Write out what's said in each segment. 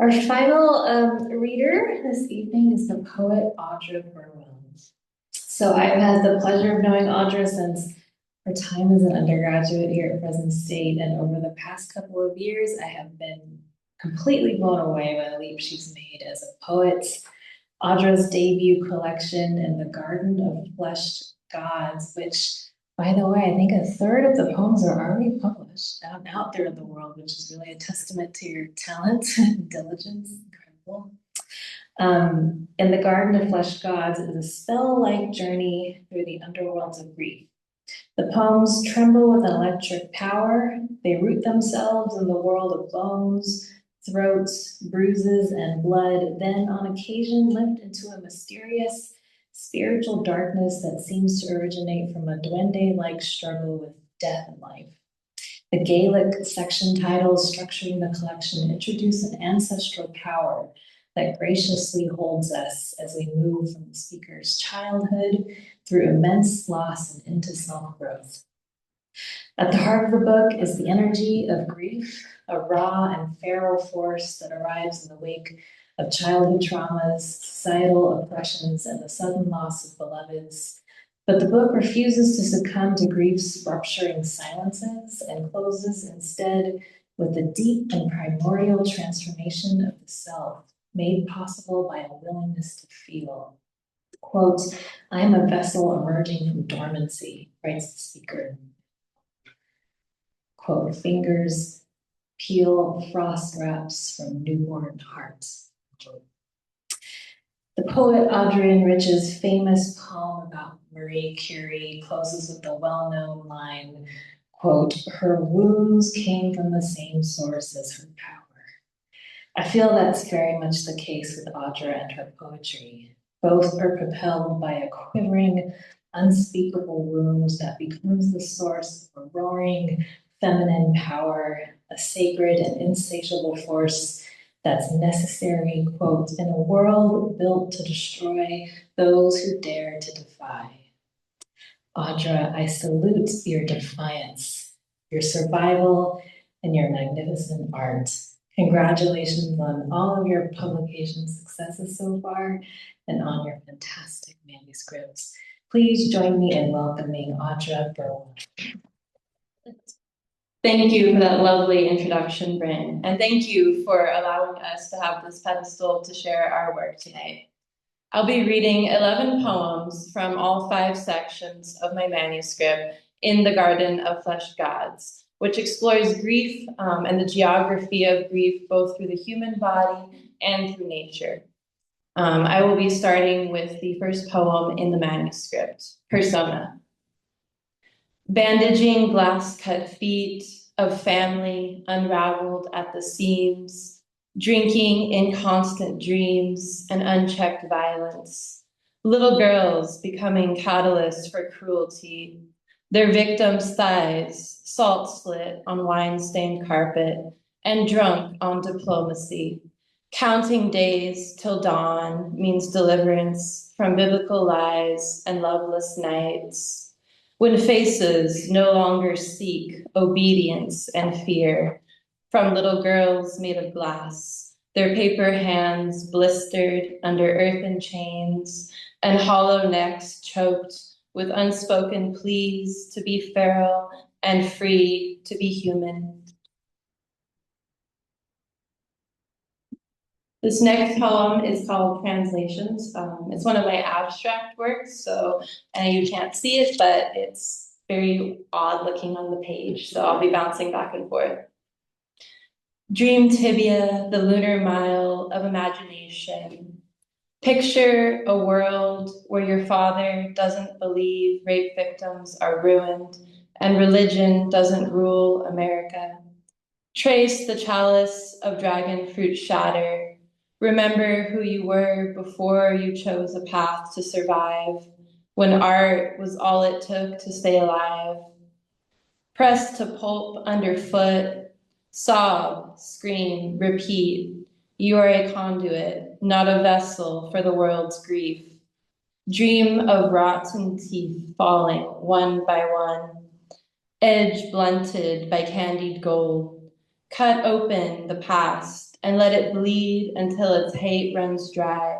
Our final reader this evening is the poet Audra Burwell. So I've had the pleasure of knowing Audra since her time as an undergraduate here at Fresno State, and over the past couple of years, I have been completely blown away by the leap she's made as a poet. Audra's debut collection, In the Garden of Fleshed Gods, which, by the way, I think a third of the poems are already published out there in the world, which is really a testament to your talent and diligence. Incredible. In the Garden of Fleshed Gods is a spell-like journey through the underworlds of grief. The poems tremble with an electric power. They root themselves in the world of bones, throats, bruises, and blood, then on occasion lift into a mysterious spiritual darkness that seems to originate from a duende-like struggle with death and life. The Gaelic section titles structuring the collection introduce an ancestral power that graciously holds us as we move from the speaker's childhood through immense loss and into self-growth. At the heart of the book is the energy of grief, a raw and feral force that arrives in the wake of childhood traumas, societal oppressions, and the sudden loss of beloveds. But the book refuses to succumb to grief's rupturing silences and closes instead with the deep and primordial transformation of the self, made possible by a willingness to feel. Quote, "I am a vessel emerging from dormancy," writes the speaker. Quote, "Fingers peel frost wraps from newborn hearts." The poet Audra enriches famous poem about Marie Curie, closes with the well-known line, quote, "Her wounds came from the same source as her power." I feel that's very much the case with Audra and her poetry. Both are propelled by a quivering, unspeakable wound that becomes the source of a roaring, feminine power, a sacred and insatiable force that's necessary, quote, "in a world built to destroy those who dare to defy." Audra, I salute your defiance, your survival, and your magnificent art. Congratulations on all of your publication successes so far and on your fantastic manuscripts. Please join me in welcoming Audra Burwell. Thank you for that lovely introduction, Brynn, and thank you for allowing us to have this pedestal to share our work today. I'll be reading 11 poems from all 5 sections of my manuscript, In the Garden of Fleshed Gods, which explores grief and the geography of grief, both through the human body and through nature. I will be starting with the first poem in the manuscript, Persona. Bandaging glass-cut feet of family unraveled at the seams, drinking in constant dreams and unchecked violence, little girls becoming catalysts for cruelty, their victims' thighs salt split on wine-stained carpet and drunk on diplomacy. Counting days till dawn means deliverance from biblical lies and loveless nights, when faces no longer seek obedience and fear, from little girls made of glass, their paper hands blistered under earthen chains and hollow necks choked with unspoken pleas to be feral and free to be human. This next poem is called Translations. It's one of my abstract works, so you can't see it, but it's very odd looking on the page, so I'll be bouncing back and forth. Dream tibia, the lunar mile of imagination. Picture a world where your father doesn't believe rape victims are ruined and religion doesn't rule America. Trace the chalice of dragon fruit shatter. Remember who you were before you chose a path to survive, when art was all it took to stay alive. Pressed to pulp underfoot, sob, scream, repeat. You are a conduit, not a vessel for the world's grief. Dream of rotten teeth falling one by one, edge blunted by candied gold. Cut open the past and let it bleed until its hate runs dry.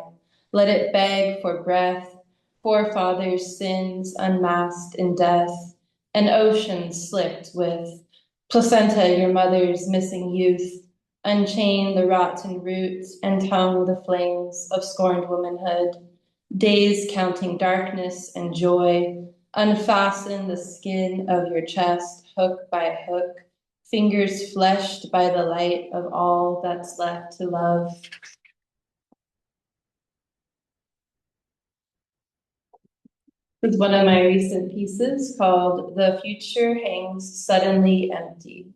Let it beg for breath, forefathers' sins unmasked in death, an ocean slicked with placenta, your mother's missing youth. Unchain the rotten root and tongue the flames of scorned womanhood. Days counting darkness and joy. Unfasten the skin of your chest, hook by hook, fingers fleshed by the light of all that's left to love. This is one of my recent pieces called The Future Hangs Suddenly Empty.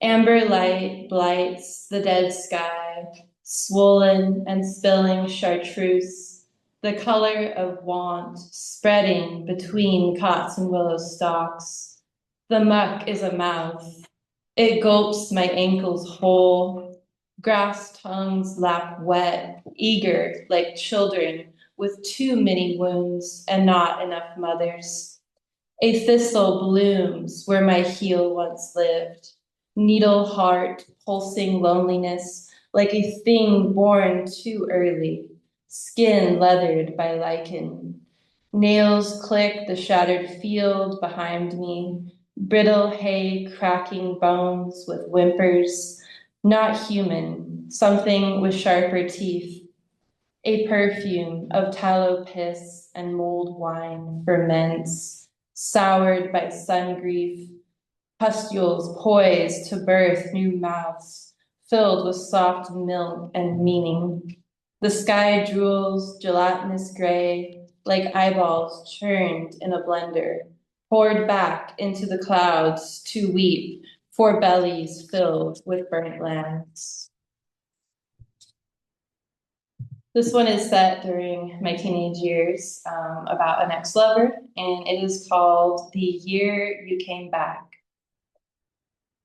Amber light blights the dead sky, swollen and spilling chartreuse, the color of want spreading between cots and willow stalks. The muck is a mouth. It gulps my ankles whole. Grass tongues lap wet, eager like children with too many wounds and not enough mothers. A thistle blooms where my heel once lived. Needle heart, pulsing loneliness, like a thing born too early, skin leathered by lichen. Nails click the shattered field behind me, brittle hay cracking bones with whimpers, not human, something with sharper teeth. A perfume of tallow piss and mulled wine ferments, soured by sun grief, pustules poised to birth new mouths, filled with soft milk and meaning. The sky drools gelatinous gray, like eyeballs churned in a blender, poured back into the clouds to weep for bellies filled with burnt lands. This one is set during my teenage years, about an ex-lover, and it is called The Year You Came Back.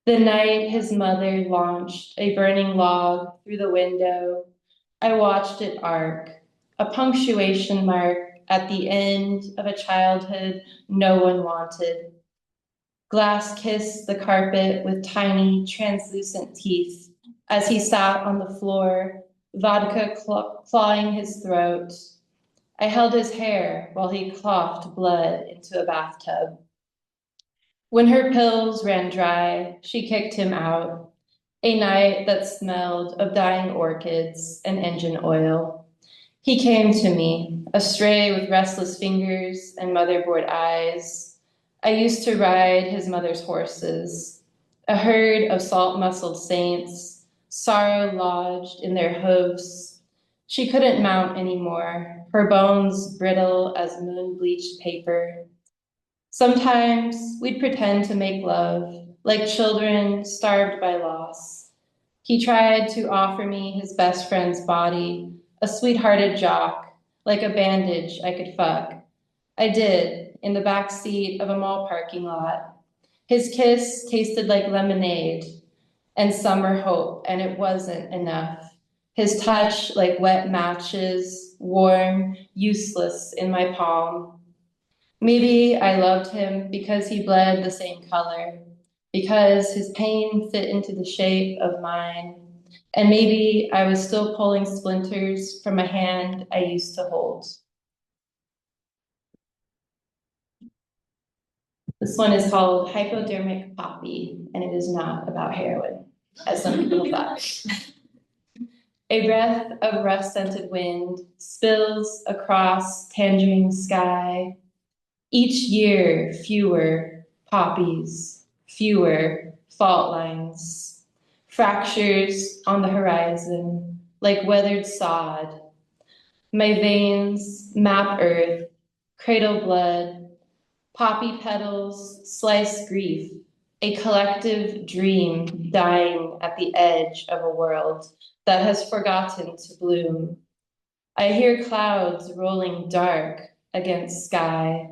The night his mother launched a burning log through the window, I watched it arc, a punctuation mark at the end of a childhood no one wanted. Glass kissed the carpet with tiny, translucent teeth as he sat on the floor, vodka clawing his throat. I held his hair while he coughed blood into a bathtub. When her pills ran dry, she kicked him out. A night that smelled of dying orchids and engine oil. He came to me, astray with restless fingers and motherboard eyes. I used to ride his mother's horses, a herd of salt-muscled saints, sorrow lodged in their hooves. She couldn't mount anymore, her bones brittle as moon-bleached paper. Sometimes we'd pretend to make love, like children starved by loss. He tried to offer me his best friend's body, a sweethearted jock, like a bandage I could fuck. I did, in the back seat of a mall parking lot. His kiss tasted like lemonade and summer hope, and it wasn't enough. His touch like wet matches, warm, useless in my palm. Maybe I loved him because he bled the same color, because his pain fit into the shape of mine, and maybe I was still pulling splinters from a hand I used to hold. This one is called Hypodermic Poppy, and it is not about heroin, as some people thought. A breath of rust-scented wind spills across tangerine sky. Each year, fewer poppies, fewer fault lines, fractures on the horizon, like weathered sod. My veins map earth, cradle blood, poppy petals slice grief, a collective dream dying at the edge of a world that has forgotten to bloom. I hear clouds rolling dark against sky.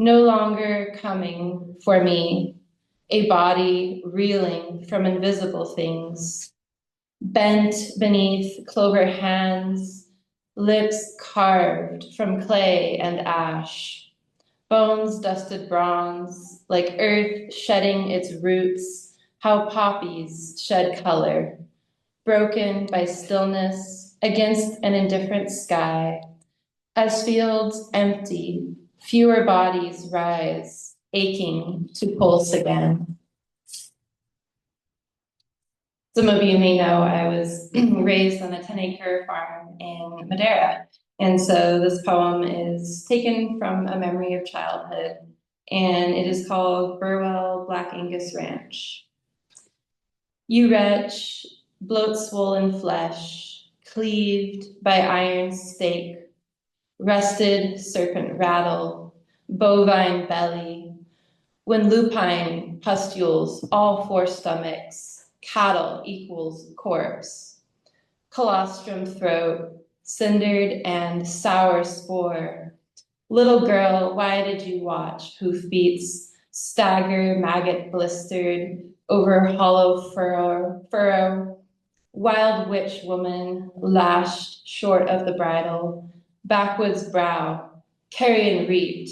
No longer coming for me, a body reeling from invisible things, bent beneath clover hands, lips carved from clay and ash, bones dusted bronze, like earth shedding its roots, how poppies shed color, broken by stillness against an indifferent sky. As fields empty, fewer bodies rise, aching to pulse again. Some of you may know I was raised on a 10-acre farm in Madera. And so this poem is taken from a memory of childhood, and it is called Burwell Black Angus Ranch. You wretch, bloat swollen flesh, cleaved by iron stake, rusted serpent rattle, bovine belly, when lupine pustules all four stomachs, cattle equals corpse, colostrum throat, cindered and sour spore. Little girl, why did you watch hoofbeats stagger, maggot blistered over hollow furrow? Wild witch woman lashed short of the bridle, backwoods brow, carrion reaped,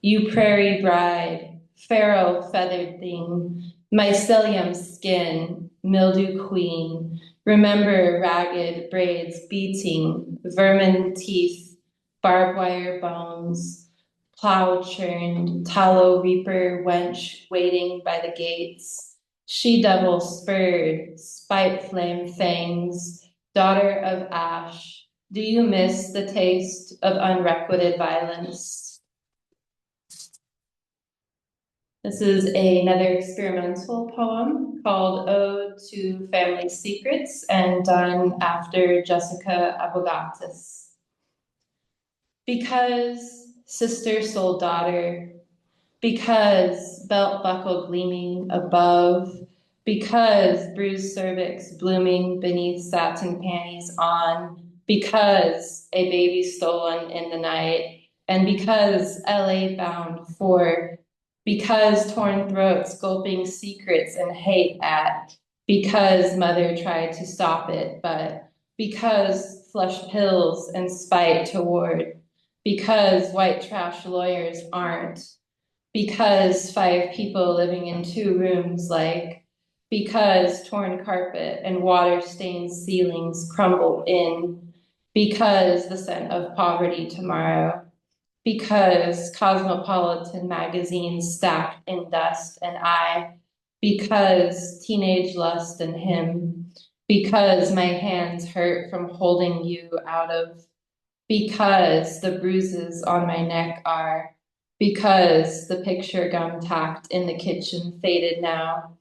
you prairie bride, pharaoh feathered thing, mycelium skin, mildew queen, remember ragged braids beating, vermin teeth, barbed wire bones, plow churned, tallow reaper wench waiting by the gates, she-devil spurred, spite flame fangs, daughter of ash, do you miss the taste of unrequited violence? This is another experimental poem called Ode to Family Secrets and done after Jessica Abogatis. Because sister soul daughter, because belt buckle gleaming above, because bruised cervix blooming beneath satin panties on, because a baby stolen in the night, and because LA bound for, because torn throats gulping secrets and hate at, because mother tried to stop it, but because flush pills and spite toward, because white trash lawyers aren't, because 5 people living in 2 rooms like, because torn carpet and water-stained ceilings crumble in, because the scent of poverty tomorrow, because cosmopolitan magazines stacked in dust and I, because teenage lust and him, because my hands hurt from holding you out of, because the bruises on my neck are, because the picture gum tacked in the kitchen faded now,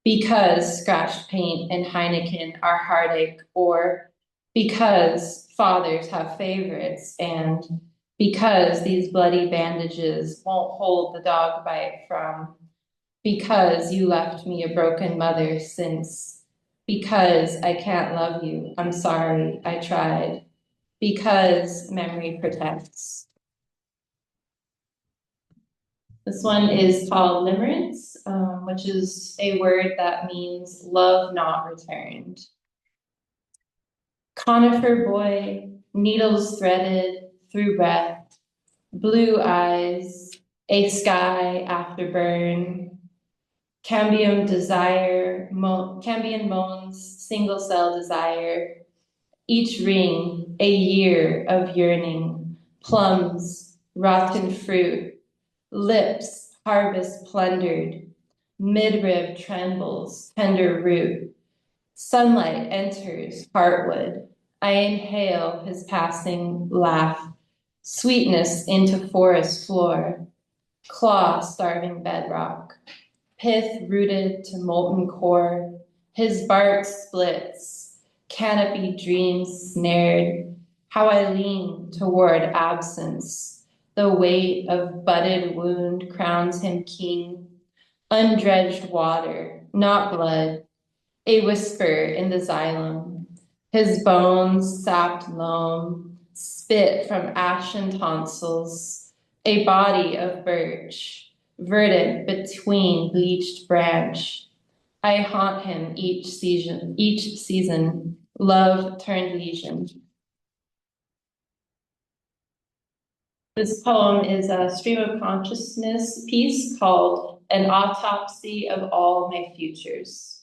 because scratched paint and Heineken are heartache, or because fathers have favorites, and because these bloody bandages won't hold the dog bite from, because you left me a broken mother since, because I can't love you, I'm sorry, I tried, because memory protects. This one is called limerence, which is a word that means love not returned. Conifer boy, needles threaded through breath, blue eyes, a sky after burn, cambium desire, cambion moans, single cell desire, each ring a year of yearning, plums, rotten fruit, lips harvest plundered, midrib trembles, tender root, sunlight enters heartwood, I inhale his passing laugh, sweetness into forest floor, claw starving bedrock, pith rooted to molten core, his bark splits, canopy dreams snared, how I lean toward absence, the weight of budded wound crowns him king, undredged water, not blood, a whisper in the xylem, his bones sapped loam, spit from ashen tonsils, a body of birch, verdant between bleached branch. I haunt him each season, love turned lesion. This poem is a stream of consciousness piece called An Autopsy of All My Futures.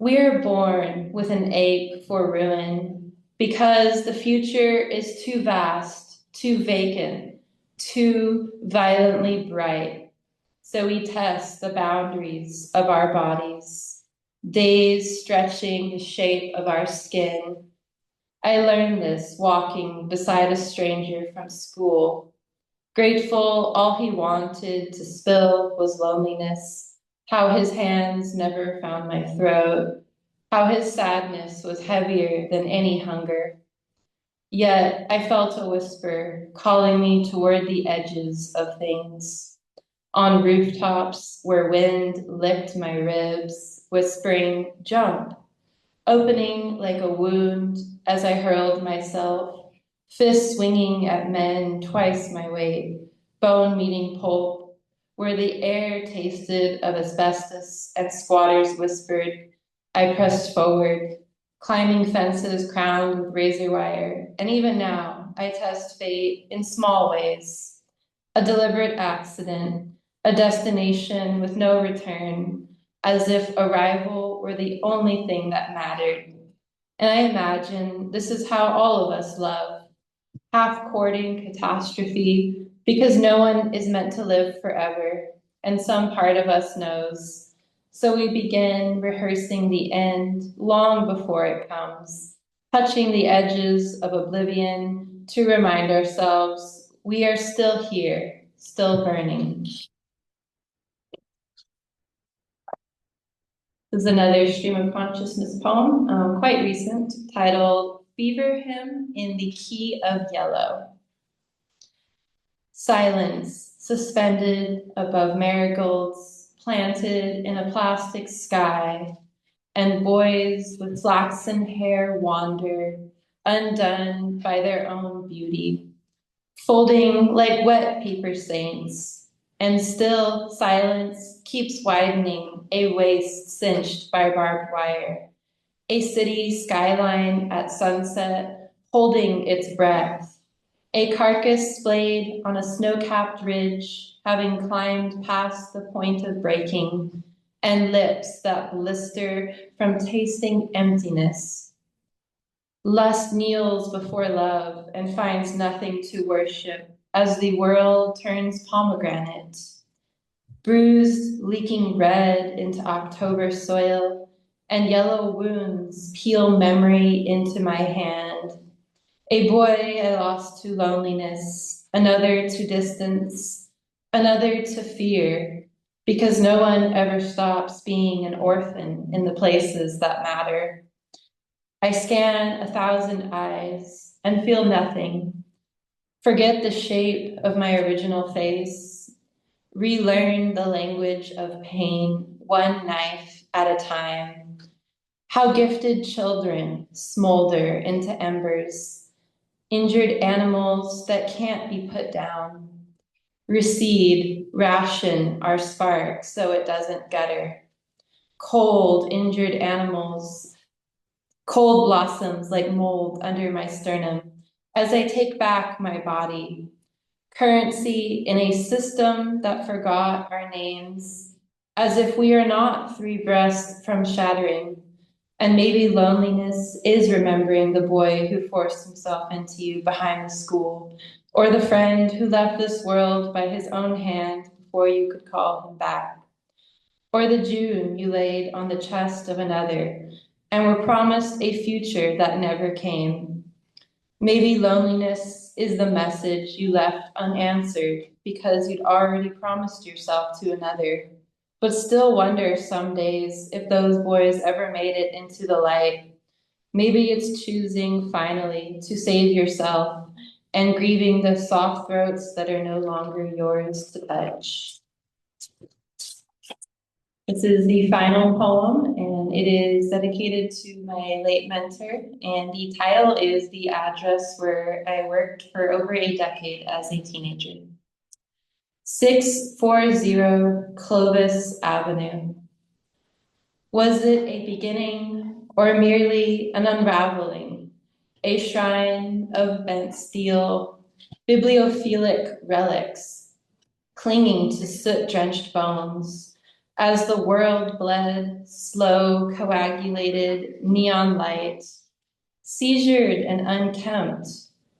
We're born with an ache for ruin because the future is too vast, too vacant, too violently bright. So we test the boundaries of our bodies, days stretching the shape of our skin. I learned this walking beside a stranger from school. Grateful, all he wanted to spill was loneliness, how his hands never found my throat, how his sadness was heavier than any hunger. Yet I felt a whisper calling me toward the edges of things. On rooftops where wind licked my ribs, whispering, jump, opening like a wound as I hurled myself, fists swinging at men twice my weight, bone meeting pulp, where the air tasted of asbestos and squatters whispered. I pressed forward, climbing fences crowned with razor wire, and even now I test fate in small ways. A deliberate accident, a destination with no return, as if arrival were the only thing that mattered. And I imagine this is how all of us love, half courting catastrophe, because no one is meant to live forever, and some part of us knows. So we begin rehearsing the end long before it comes, touching the edges of oblivion to remind ourselves we are still here, still burning. This is another stream of consciousness poem, quite recent, titled Fever Hymn in the Key of Yellow. Silence suspended above marigolds planted in a plastic sky, and boys with flaxen hair wander, undone by their own beauty, folding like wet paper stains. And still silence keeps widening, a waist cinched by barbed wire. A city skyline at sunset, holding its breath. A carcass splayed on a snow-capped ridge, having climbed past the point of breaking, and lips that blister from tasting emptiness. Lust kneels before love and finds nothing to worship as the world turns pomegranate. Bruised, leaking red into October soil, and yellow wounds peel memory into my hand. A boy I lost to loneliness, another to distance, another to fear, because no one ever stops being an orphan in the places that matter. I scan 1,000 eyes and feel nothing. Forget the shape of my original face. Relearn the language of pain, one knife at a time. How gifted children smolder into embers. Injured animals that can't be put down. Recede, ration our spark so it doesn't gutter. Cold, injured animals, cold blossoms like mold under my sternum as I take back my body. Currency in a system that forgot our names, as if we are not 3 breaths from shattering. And maybe loneliness is remembering the boy who forced himself into you behind the school, or the friend who left this world by his own hand before you could call him back, or the June you laid on the chest of another and were promised a future that never came. Maybe loneliness is the message you left unanswered because you'd already promised yourself to another, but still wonder some days if those boys ever made it into the light. Maybe it's choosing finally to save yourself and grieving the soft throats that are no longer yours to touch. This is the final poem, and it is dedicated to my late mentor, and the title is The Address Where I Worked for Over a Decade as a Teenager. 640 Clovis Avenue. Was it a beginning or merely an unraveling? A shrine of bent steel, bibliophilic relics, clinging to soot-drenched bones, as the world bled, slow, coagulated, neon light, seizured and unkempt,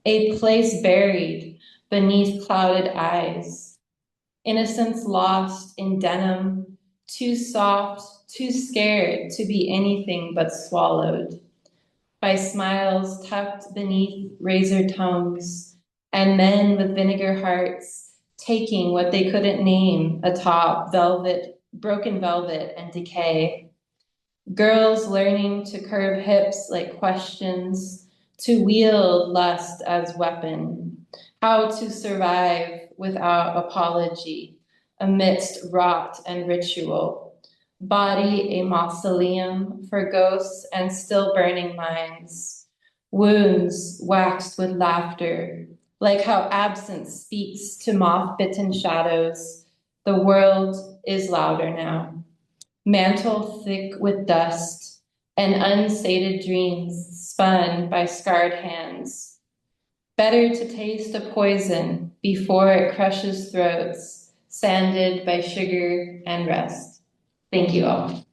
a place buried beneath clouded eyes, innocence lost in denim, too soft, too scared to be anything but swallowed, by smiles tucked beneath razor tongues, and men with vinegar hearts taking what they couldn't name atop velvet, broken velvet and decay. Girls learning to curve hips like questions, to wield lust as weapon, how to survive without apology amidst rot and ritual. Body a mausoleum for ghosts and still burning minds. Wounds waxed with laughter, like how absence speaks to moth-bitten shadows. The world is louder now. Mantle thick with dust and unsated dreams spun by scarred hands. Better to taste a poison before it crushes throats, sanded by sugar and rest. Thank you all.